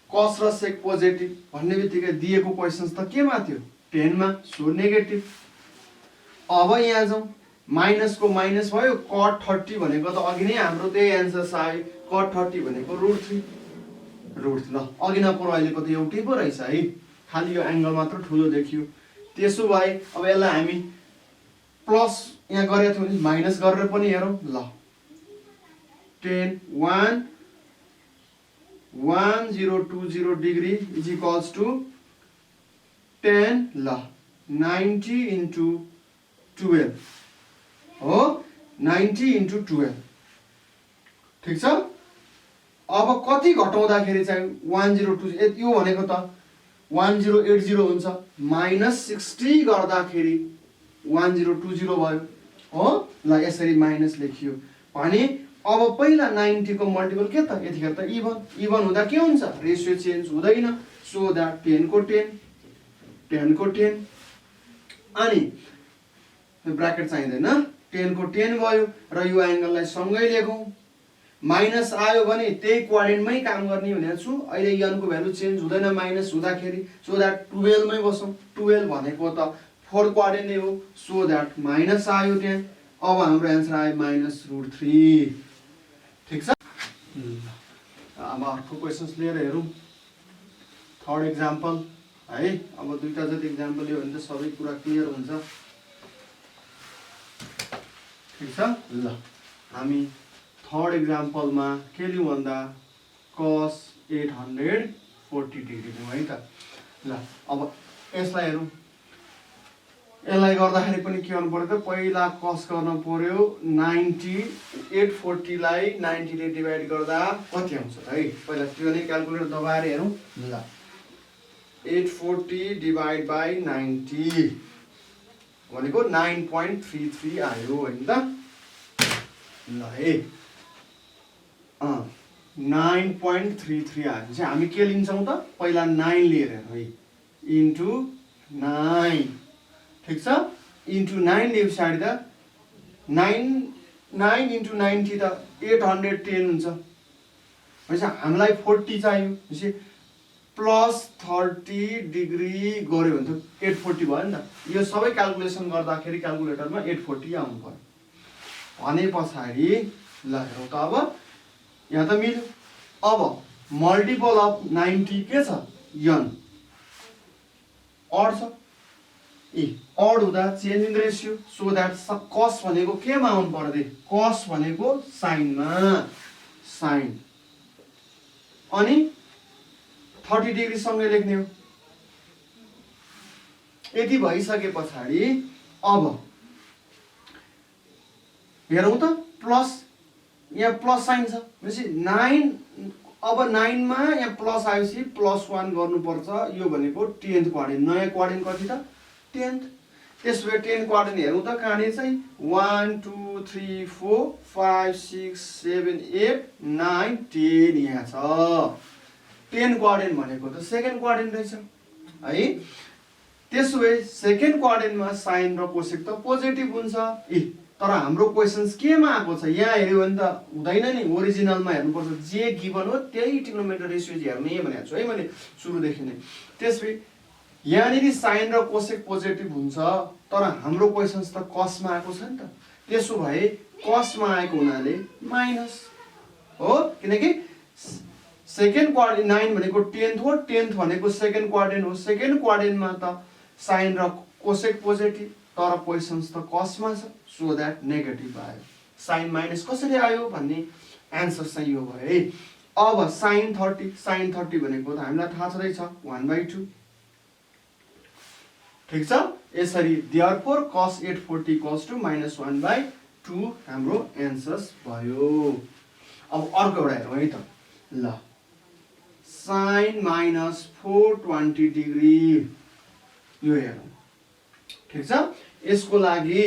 कस र सेक पोजिटिभ भन्ने बित्तिकै दिएको क्वेशन्स त केमा थियो 10 मा, सो नेगेटिभ। अब यहाँ जाउँ, माइनस को माइनस भयो, cot 30 भनेको त अघि नै हाम्रो त्यही एन्सर आयो, cot 30 भनेको √3 ल अघि नपुरो अहिलेको त एउटै पो रहेछ है, खाली यो एंगल मात्र ठुलो देखियो। त्यसो भए अब यसलाई हामी प्लस यहाँ गरेको थियौं भने माइनस गरेर पनि हेरौं। ल 10 1020 डिग्री इज इक्वल्स टु 10 ल 90 इन्टु 12 हो, 90 इन्टु 12 ठीक छ। अब कति घटाउँदाखेरि चाहिँ 1020 यो भनेको त 1080 हुन्छ, -60 गर्दाखेरि 1020 भयो हो। ल यसरी माइनस लेखियो भने अब पहिला 90 को मल्टिपल के त, यतिखेर त इभन हुँदा के हुन्छ, रेशियो चेन्ज हुँदैन, सो दैट 10 को 10 अनि ब्र्याकेट चाहिँदैन, 10 को 10 भयो र यो एंगललाई सँगै लेखौं। माइनस आयो भने त्यही क्वाड्रेन्टमै काम गर्ने भनेको छु। अहिले यन को भ्यालु चेन्ज हुँदैन माइनस हुँदाखेरि, सो दैट 12 मै बसौं। 12 भनेको त 4th क्वाड्रेन्ट नै हो, सो दैट माइनस आयो त्यहाँ। अब हाम्रो आन्सर आयो -√3 ठीक छ। अब अर्को क्वेशन्स लिएर हेरौं, थर्ड एक्जाम्पल है। अब दुईटा जति एक्जाम्पल लियो भने त सबै कुरा क्लियर हुन्छ ठीक छ। ल हामी थर्ड एक्जाम्पलमा के लियौं भन्दा cos 840 डिग्री लियौं है त। ल अब यसलाई हेरौं, यसलाई गर्दाखेरि पनि के गर्नु पर्यो त, पहिला cos गर्न पर्यो 90 840 लाई 90 ले डिभाइड गर्दा कति आउँछ त है, पहिला त्यो नै क्याल्कुलेटर दबाएर हेरौं। ल 840 डिभाइड बाइ 90 भनेको 9.33 आयो हैन त। ल है 9.33 आयो चाहिँ हामी के लिन्छौँ त पहिला 9 लिएर है इन्टु 9 ठिक छ इन्टु 9 लिए पछाडि त 9 इन्टु 90 त 810 हुन्छ भनेपछि हामीलाई 40 चाहियो भनेपछि प्लस 30 डिग्री गऱ्यो भने त 840 भयो नि त यो सबै क्याल्कुलेसन गर्दाखेरि क्याल्कुलेटरमा 840 आउनु पर्यो भने पछाडि ल हेरौँ त अब यहाँ त मिल्यो अब मल्टिपल अफ 90 के छ n अड छ अड हुँदा change in ratio so that कस भनेको केमा आउनु पर्यो कस भनेको साइनमा साइन अनि 30 डिग्री सँगै लेख्ने हो यति भइसके पछाडि अब हेरौँ त प्लस यहाँ प्लस साइन छ भनेपछि 9 अब 9 मा यहाँ प्लस आएपछि +1 गर्नुपर्छ यो भनेको 10th क्वाड्रेन्ट नयाँ क्वाड्रेन्ट कति त 10th त्यसो भए 10 क्वाड्रेन्ट हेरौँ त कहाँनिर चाहिँ 1 2 3 4 5 6 7 8 9 10 यहाँ छ 10 क्वाड्रेन्ट भनेको त सेकेन्ड क्वाड्रेन्ट रहेछ है त्यसो भए सेकेन्ड क्वाड्रेन्टमा साइन र कोसेक त पोजिटिभ हुन्छ तर हाम्रो क्वेशन्स केमा आएको छ यहाँ हेर्यो भने त हुँदैन नि ओरिजिनलमा हेर्नुपर्छ जे गिभन हो त्यही ट्रिग्नोमेट्री रेशियोज हेर्ने भनेको छु है मैले सुरुदेखि नै त्यसपछि यहाँनिर साइन र कोसेक पोजिटिभ हुन्छ तर हाम्रो क्वेशन्स त कसमा आएको छ नि त त्यसो भए कसमा आएको हुनाले माइनस हो किनकि सेकेन्ड क्वाड्रेन्ट 9 भनेको 10th हो 10th भनेको सेकेन्ड क्वाड्रेन्ट हो सेकेन्ड क्वाड्रेन्टमा त साइन र कोसेक पोजिटिभ तर क्वेशन्स त कसमा छ सो द्याट नेगेटिभ आयो साइन माइनस कसरी आयो भन्ने एन्सर चाहिँ यो भयो है अब साइन 30 भनेको त हामीलाई थाहा छँदैछ 1/2 ठिक छ यसरी देयरफोर cos 840 इक्वल्स टु -1/2 हाम्रो एन्सर्स भयो अब अर्को एउटा हेरौँ है त ल साइन -420 डिग्री यो हेरौँ ठिक छ यसको लागि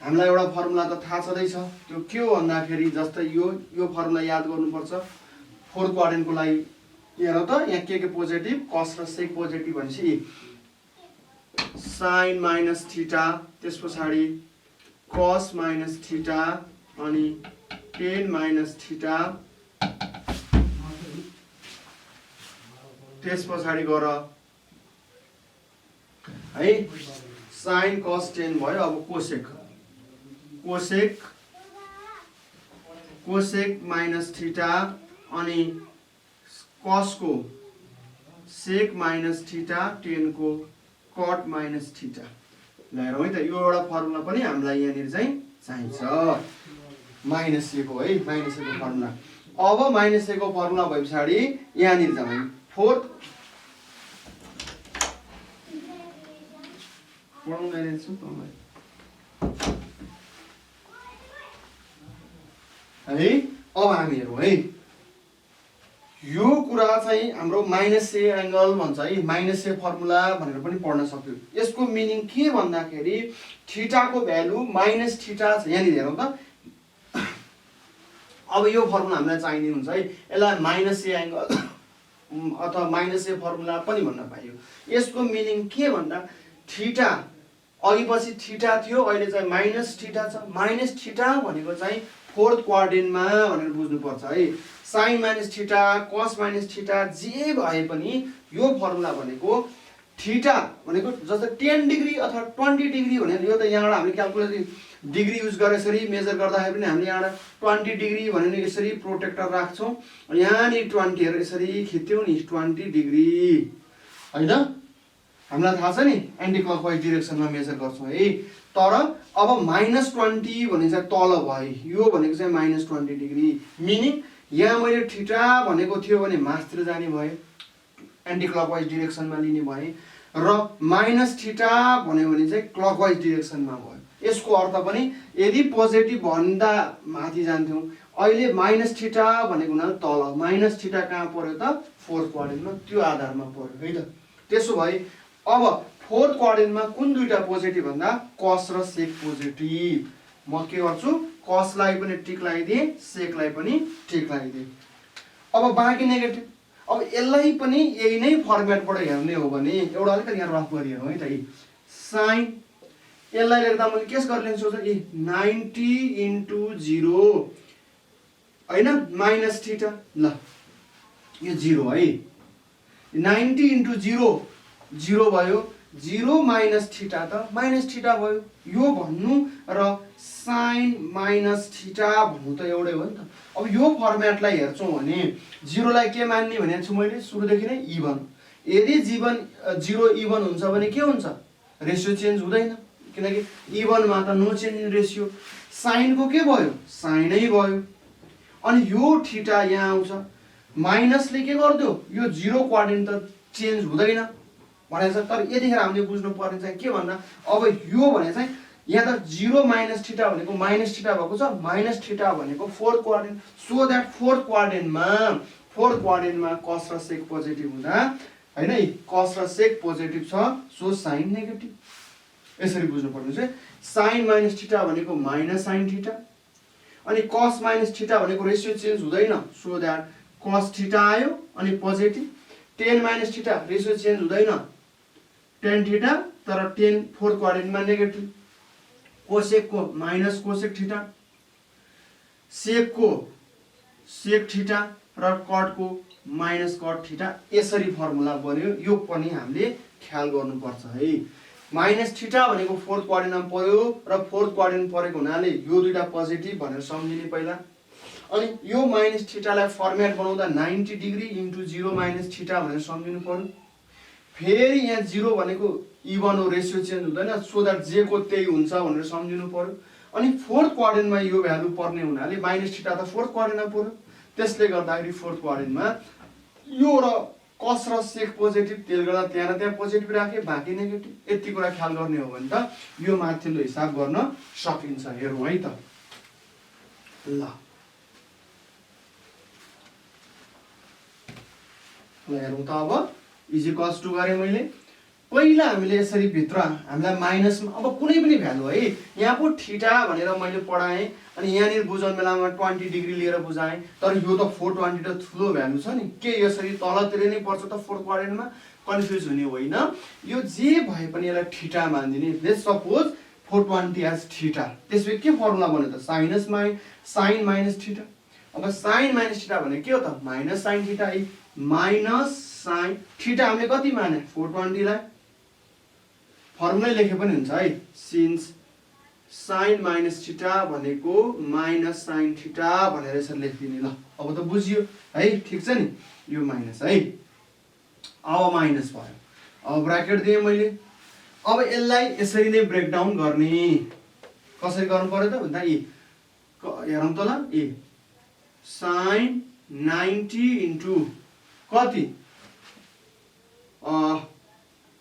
हामीलाई एउटा फर्मुला त थाहा छँदैछ त्यो के हो भन्दाखेरि जस्तै यो फर्मुला याद गर्नुपर्छ फोर्थ क्वाड्रेन्टको लागि हेरौँ त यहाँ के पोजिटिभ कस र सेक पोजिटिभ भनेपछि साइन माइनस थीटा त्यस पछाडि कस माइनस थीटा अनि टेन माइनस थीटा त्यस पछाडि गएर है साइन कस 10 भयो अब कोसेक माइनस थीटा अनि कसको सेक माइनस थीटा 10 को कट माइनस थीटा ल हेरौँ है त यो एउटा फर्मुला पनि हामीलाई यहाँनिर चाहिँ चाहिन्छ माइनस a को है माइनस a को फर्मुला अब माइनस a को फर्मुला भए पछाडि यहाँनिर जाउँ फोर्थ पढाउँदै छु तपाईलाई है अब हामी हेरौँ है यो कुरा चाहिँ हाम्रो -a एंगल भन्छ है -a फर्मुला भनेर पनि पढ्न सक्यो यसको मिनिङ के भन्दाखेरि थीटाको भ्यालु माइनस थीटा छ यहाँनिर हेरौँ त अब यो फर्मुला हामीलाई चाहिने हुन्छ है यसलाई -a एंगल अथवा -a फर्मुला पनि भन्न पाइयो यसको मिनिङ के भन्दा थीटा अघिपछि थीटा थियो अहिले चाहिँ माइनस थीटा छ माइनस थीटा भनेको चाहिँ फोर्थ क्वाड्रेन्टमा भनेर बुझ्नुपर्छ है sine minus theta cos minus theta जे भए पनि यो फर्मुला भनेको थीटा भनेको जस्तै 10 डिग्री अथवा 20 डिग्री भनेर यो त यहाँबाट हामीले क्याल्कुलेसन डिग्री युज गरेर यसरी मेजर गर्दाखेरि पनि हामीले यहाँबाट 20 डिग्री भनेर यसरी प्रोटेक्टर राख्छौँ यहाँ नि 20 हेरेर यसरी खिच्यौँ नि 20 डिग्री हैन हामीलाई थाहा छ नि एन्टी क्लकवाइज डाइरेक्सनमा मेजर गर्छौँ है तर अब -20 भने चाहिँ तल भयो यो भनेको चाहिँ -20 डिग्री मिनिङ यहाँ मैले थीटा भनेको थियो भने मास्तिर जाने भए एन्टी क्लकवाइज डाइरेक्सनमा लिने भए र माइनस थीटा भन्यो भने चाहिँ क्लकवाइज डाइरेक्सनमा भयो यसको अर्थ पनि यदि पोजिटिभ भन्दा माथि जान्थ्यौँ अहिले माइनस थीटा भनेको हुनाले तल माइनस थीटा कहाँ पर्यो त फोर्थ क्वाड्रेन्टमा त्यो आधारमा पर्यो है त त्यसो भए अब फोर्थ क्वाड्रेन्टमा कुन दुईटा पोजिटिभ भन्दा कस र सेक पोजिटिभ म के गर्छु कसलाई पनि टिक लगाइदिए सेकलाई पनि टिक लगाइदिए अब बाँकी नेगेटिभ। अब यसलाई पनि यही नै फर्मेटबाट हेर्ने हो भने एउटा अलिकति यहाँ रफ गरी हेरौँ है त। साइन यसलाई लेख्दा मैले के गरेर लेख्छु त 90 इन्टु 0 होइन माइनस थीटा। ल यो 0 है 90 इन्टु 0 0 भयो 0 माइनस थीटा त माइनस थीटा भयो यो भन्नु र साइन माइनस थीटा भन्नु त एउटै हो नि त। अब यो फर्मेटलाई हेर्छौँ भने 0 लाई के मान्ने भनेको छु मैले सुरुदेखि नै इभन। यदि जीवन 0 इभन हुन्छ भने के हुन्छ रेसियो चेन्ज हुँदैन किनकि इभनमा त नो चेन्ज इन रेसियो। साइनको के भयो साइनै भयो अनि यो थीटा यहाँ आउँछ माइनसले के गर्दियो यो 0 कोअर्डिनेट त चेन्ज हुँदैन भनेको छ। तर यतिखेर हामीले बुझ्नु पर्ने चाहिँ के भन्दा अब यो भने चाहिँ यहाँ त 0 माइनस थीटा भनेको माइनस थीटा भएको छ माइनस थीटा भनेको fourth coordinate so that fourth कोअर्डिनेटमा कस र सेक पोजिटिभ हुँदा हैन कस र सेक पोजिटिभ छ सो साइन नेगेटिभ। यसरी बुझ्नु पर्ने चाहिँ साइन माइनस थीटा भनेको माइनस साइन थीटा अनि कस माइनस थीटा भनेको रेसियो चेन्ज हुँदैन सो दैट कस थीटा आयो अनि positive. Tan minus theta ratio change हुँदैन टेन थीटा तर टेन फोर्थ कोअर्डिनेटमा नेगेटिभ। कोसेकको माइनस कोसेक थीटा सेकको सेक थीटा र कटको माइनस कट थीटा यसरी फर्मुला बन्यो। यो पनि हामीले ख्याल गर्नुपर्छ है। माइनस थीटा भनेको फोर्थ कोअर्डिनेटमा पर्यो र फोर्थ कोअर्डिनेट परेको हुनाले यो दुईटा पोजिटिभ भनेर सम्झिने पहिला। अनि यो माइनस थीटालाई फर्मेट बनाउँदा 90 डिग्री इन्टु 0 माइनस थीटा भनेर सम्झिनु पर्यो। फेरि यहाँ 0 भनेको इभन हो रेसियो चेन्ज हुँदैन सो दैट जे को त्यही हुन्छ भनेर सम्झिनु पर्यो। अनि फोर्थ कोअर्डिनेटमा यो भ्यालु पर्ने हुनाले माइनस थीटा त फोर्थ कोअर्डिनेटमा पर्यो त्यसले गर्दाखेरि फोर्थ कोअर्डिनेटमा यो र कस र सेक पोजिटिभ त्यसले गर्दा त्यहाँ र त्यहाँ पोजिटिभ राखे बाँकी नेगेटिभ। यति कुरा ख्याल गर्ने हो भने त यो माथिल्लो हिसाब गर्न सकिन्छ। हेरौँ है त। ल हेरौँ त अब इजिकल्स टु गरेँ मैले। पहिला हामीले यसरी भित्र हामीलाई माइनसमा अब कुनै पनि भ्यालु है यहाँ पो थीटा भनेर मैले पढाएँ अनि यहाँनिर बुझाउने बेलामा 20 डिग्री लिएर बुझाएँ तर यो त 420 त ठुलो भ्यालु छ नि के यसरी तलतिर नै पर्छ त फोर्थ कोअर्डिनेटमा कन्फ्युज हुने होइन। यो जे भए पनि यसलाई थीटा मानिदिने। लेट्स सपोज 420 एज थीटा त्यसपछि के फर्मुला बन्यो त साइन माइनस थीटा। अब साइन माइनस थीटा भने के हो त minus sine theta minus sine theta हामीले कति माने 420 लाई फर्मुला लेखे पनि हुन्छ है। सिन्स साइन माइनस थीटा भनेको माइनस साइन थीटा भनेर यसरी लेखिदिने। ल अब त बुझियो है ठिक छ नि यो माइनस है। अब माइनस भयो अब ब्र्याकेट दिएँ मैले। अब यसलाई यसरी नै ब्रेकडाउन गर्ने कसरी गर्नु पर्यो त भन्दा हेरौँ त ल साइन 90 इन्टु कति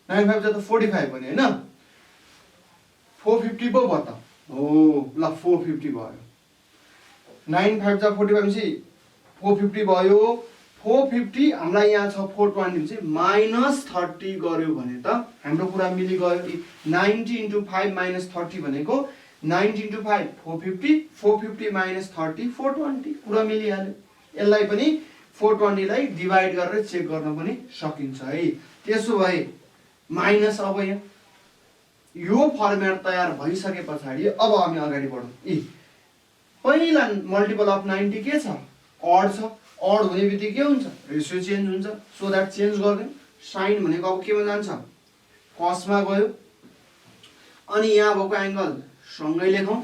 95 त 45 भने हैन 450 पो भयो त हो ल 450 भयो 95 जा 45 भनेपछि 450 भयो। 450 हामीलाई यहाँ छ 420 चाहिँ माइनस 30 गर्यो भने त हाम्रो कुरा मिली गयो। 90 इन्टु 5 माइनस 30 भनेको 90 इन्टु 5 450 450 माइनस 30 420 कुरा मिलिहाल्यो। यसलाई पनि 420 लाई डिभाइड गरेर चेक गर्न पनि सकिन्छ है। त्यसो भए माइनस अब यहाँ यो फर्मेट तयार भइसके पछाडि अब हामी अगाडि बढौँ। पहिला मल्टिपल अफ 90 के छ अड छ अड हुने बित्तिकै के हुन्छ रेसियो चेन्ज हुन्छ सो दैट चेन्ज गर्दैन। साइन भनेको अब केमा जान्छ कसमा गयो अनि यहाँ भएको एंगल सँगै लेखौँ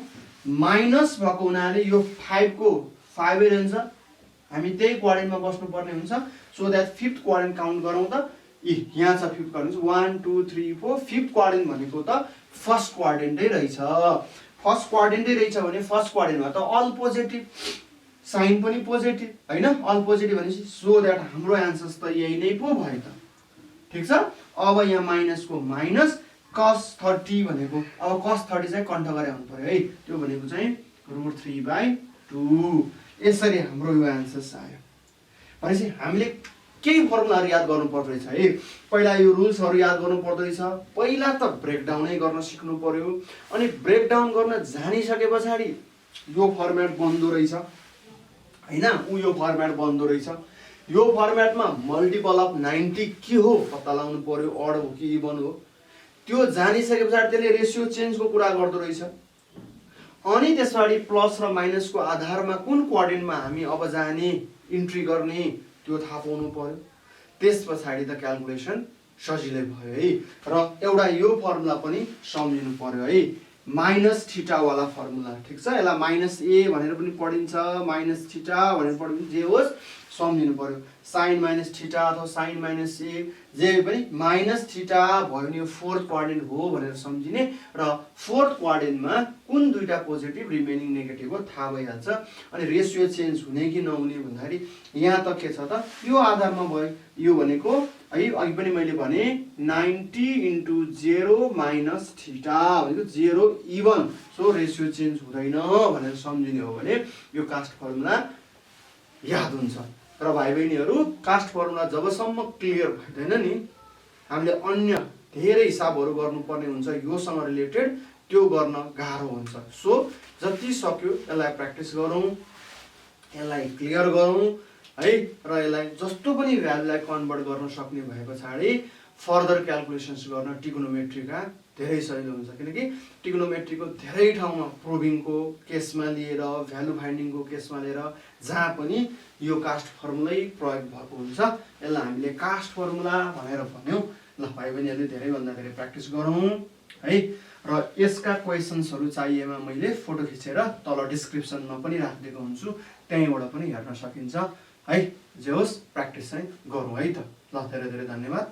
माइनस भएको हुनाले यो 5 को 5 रहन्छ हामी त्यही कोअर्डिनेटमा बस्नुपर्ने हुन्छ so that fifth coordinate count गरौँ त यहाँ छ फिफ्थ कोअर्डिनेट 1 2 3 4 फिफ्थ कोअर्डिनेट भनेको त फर्स्ट कोअर्डिनेटै रहेछ। फर्स्ट कोअर्डिनेटै रहेछ भने फर्स्ट कोअर्डिनेटमा त अल पोजिटिभ साइन पनि पोजिटिभ हैन अल पोजिटिभ भनेपछि सो दैट हाम्रो एन्सर्स त यही नै पो भयो त ठीक छ। अब यहाँ माइनस को माइनस cos 30 भनेको अब cos 30 चाहिँ कन्ट गरे हुनु पर्यो है त्यो भनेको चाहिँ √3/2 यसरी हाम्रो यो एन्सर्स आयो। भनेपछि हामीले केही फर्मुलाहरु याद गर्नु पर्छ है। पहिला यो रुल्सहरु याद गर्नु पर्दैछ। पहिला त ब्रेकडाउनै गर्न सिक्नु पर्यो अनि ब्रेकडाउन गर्न जानिसके पछाडी यो फर्मेट बन्दो रहेछ हैन यो फर्मेट बन्दो रहेछ। यो फर्मेटमा मल्टिपल अफ 90 के हो पत्ता लगाउनु पर्यो, अड हो कि इभन हो। त्यो जानिसके पछाडि त्यसले रेसियो चेन्जको कुरा गर्दो रहेछ। अनि त्यसपछि प्लस र माइनसको आधारमा कुन क्वाड्रेन्टमा हामी अब जाने इन्ट्री गर्ने त्यो थाहा पाउनु पर्यो। त्यस पछाडि त क्याल्कुलेसन सजिलै भयो है। र एउटा यो फर्मुला पनि सम्झिनु पर्यो है, माइनस थीटा वाला फर्मुला। ठिक छ, यसलाई माइनस ए भनेर पनि पढिन्छ, माइनस थीटा भनेर पढिन्छ, जे होस् सम्झिनु पर्यो। साइन माइनस थीटा अथवा साइन माइनस ए जे पनि माइनस थीटा भयो भने यो फोर्थ क्वाड्रेन्ट हो भनेर सम्झिने। र फोर्थ क्वाड्रेन्टमा कुन दुईटा पोजिटिभ रिमेनिङ नेगेटिभ हो थाहा भइहाल्छ। अनि रेसियो चेन्ज हुने कि नहुने भन्दाखेरि यहाँ त के छ त, यो आधारमा भयो। यो भनेको है अघि पनि मैले भने 90 इन्टु 0 माइनस थीटा भनेको 0 इभन, सो रेसियो चेन्ज हुँदैन भनेर सम्झिने हो भने यो कास्ट फर्मुला याद हुन्छ। र भाइ बहिनीहरू, कास्ट फर्मुला जबसम्म क्लियर भइदैन नि, हामीले अन्य धेरै हिसाबहरू गर्नुपर्ने हुन्छ योसँग रिलेटेड, त्यो गर्न गाह्रो हुन्छ। सो जति सक्यो यसलाई प्र्याक्टिस गरौँ, यसलाई क्लियर गरौँ है। र यसलाई जस्तो पनि भ्यालुलाई कन्भर्ट गर्न सक्ने भए पछाडि फर्दर क्याल्कुलेसन्स गर्न ट्रिगोनोमेट्रीका धेरै सजिलो हुन्छ। किनकि ट्रिगोनोमेट्रीको धेरै ठाउँमा प्रुभिङको केसमा लिएर भ्यालु फाइन्डिङको केसमा लिएर जहाँ पनि यो कास्ट फर्मुलै प्रयोग भएको हुन्छ। यसलाई हामीले कास्ट फर्मुला भनेर भन्यौँ। ल भाइ बहिनीहरूले धेरैभन्दा धेरै प्र्याक्टिस गरौँ है। र यसका क्वेसन्सहरू चाहिएमा मैले फोटो खिचेर तल डिस्क्रिप्सनमा पनि राखिदिएको हुन्छु, त्यहीँबाट पनि हेर्न सकिन्छ है। जे होस् प्र्याक्टिस चाहिँ गरौँ है त। ल धेरै धेरै धन्यवाद।